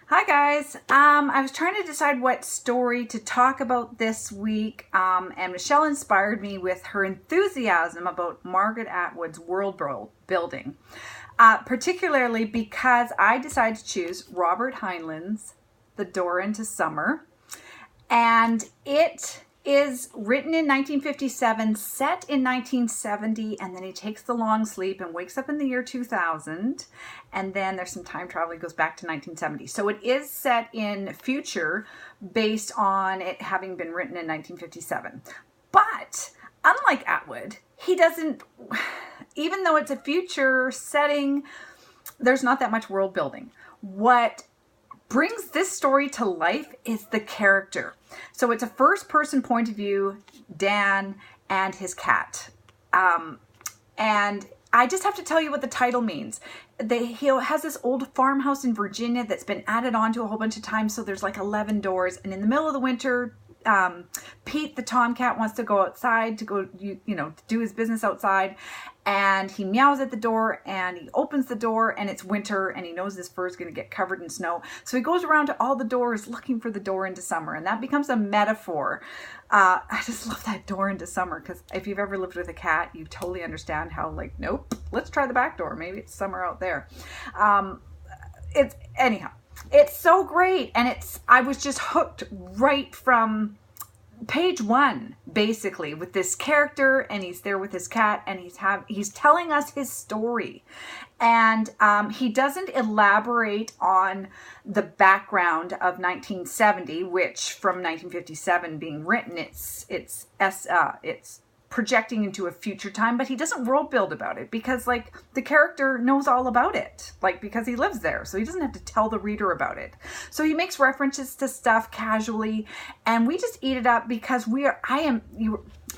Hi guys. I was trying to decide what story to talk about this week, and Michelle inspired me with her enthusiasm about Margaret Atwood's world building, particularly because I decided to choose Robert Heinlein's The Door into Summer, and it is written in 1957, set in 1970, and then he takes the long sleep and wakes up in the year 2000, and then there's some time travel. He goes back to 1970. So it is set in future based on it having been written in 1957. But unlike Atwood, he doesn't, even though it's a future setting, there's not that much world building. What brings this story to life is the character. So it's a first-person point of view, Dan and his cat. And I just have to tell you what the title means. He has this old farmhouse in Virginia that's been added on to a whole bunch of times, so there's like 11 doors. And in the middle of the winter, Pete the tomcat wants to go outside to go, to do his business outside, and he meows at the door, and he opens the door, and it's winter, and he knows his fur is going to get covered in snow. So he goes around to all the doors looking for the door into summer, and that becomes a metaphor. I just love that door into summer, because if you've ever lived with a cat, you totally understand how, like, nope, let's try the back door. Maybe it's summer out there. It's so great, and I was just hooked right from page one, basically, with this character, and he's there with his cat, and he's telling us his story, and he doesn't elaborate on the background of 1970, which from 1957 being written, it's projecting into a future time, but he doesn't world build about it because, like, the character knows all about it, like, because he lives there, so he doesn't have to tell the reader about it. So he makes references to stuff casually, and we just eat it up because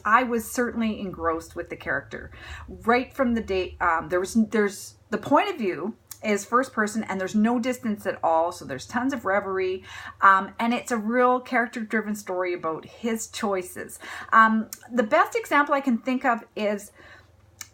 I was certainly engrossed with the character right from the date. There's the point of view is first person, and there's no distance at all, so there's tons of reverie, and it's a real character-driven story about his choices. The best example I can think of is,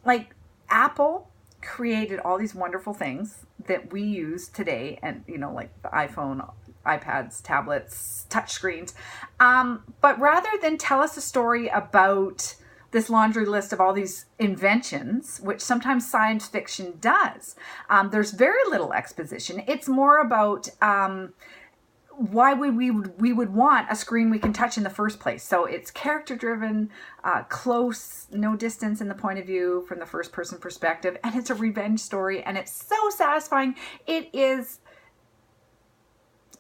like, Apple created all these wonderful things that we use today, and like the iPhone, iPads, tablets, touchscreens, but rather than tell us a story about this laundry list of all these inventions, which sometimes science fiction does, there's very little exposition. It's more about why we would want a screen we can touch in the first place. So it's character driven, close, no distance in the point of view from the first person perspective, and it's a revenge story, and it's so satisfying. It is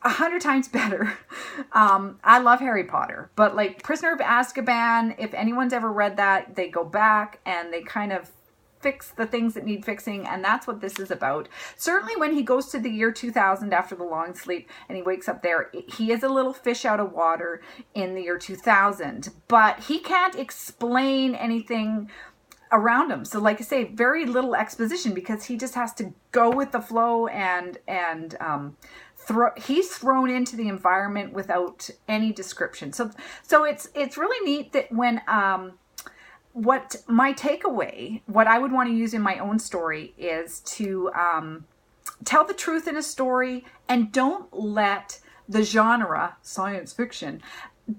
100 times better. I love Harry Potter, but like Prisoner of Azkaban, if anyone's ever read that, they go back and they kind of fix the things that need fixing, and that's what this is about. Certainly when he goes to the year 2000 after the long sleep and he wakes up there, he is a little fish out of water in the year 2000, but he can't explain anything around him. So like I say, very little exposition because he just has to go with the flow, and he's thrown into the environment without any description. So it's really neat that when what my takeaway, what I would want to use in my own story is to tell the truth in a story, and don't let the genre, science fiction,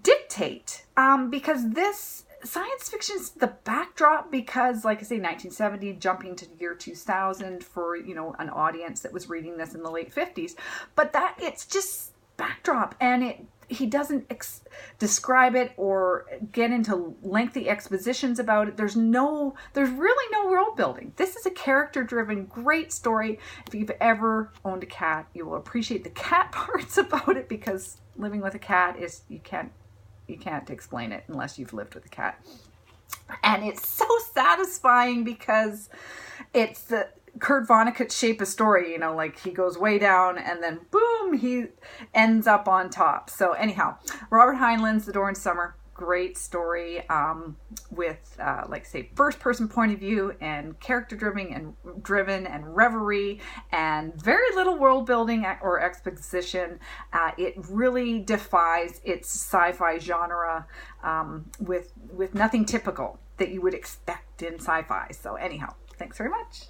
dictate, because this science fiction's the backdrop, because like I say, 1970 jumping to the year 2000 for an audience that was reading this in the late 50s, but that it's just backdrop, and he doesn't describe it or get into lengthy expositions about it. There's really no world building. This is a character driven great story. If you've ever owned a cat, you will appreciate the cat parts about it, because living with a cat is you can't explain it unless you've lived with a cat. And it's so satisfying because it's the Kurt Vonnegut shape of story, like he goes way down and then boom, he ends up on top. So anyhow, Robert Heinlein's The Door into Summer, great story, with like I say, first person point of view and character driven and reverie and very little world building or exposition. It really defies its sci-fi genre, with nothing typical that you would expect in sci-fi. So anyhow, thanks very much.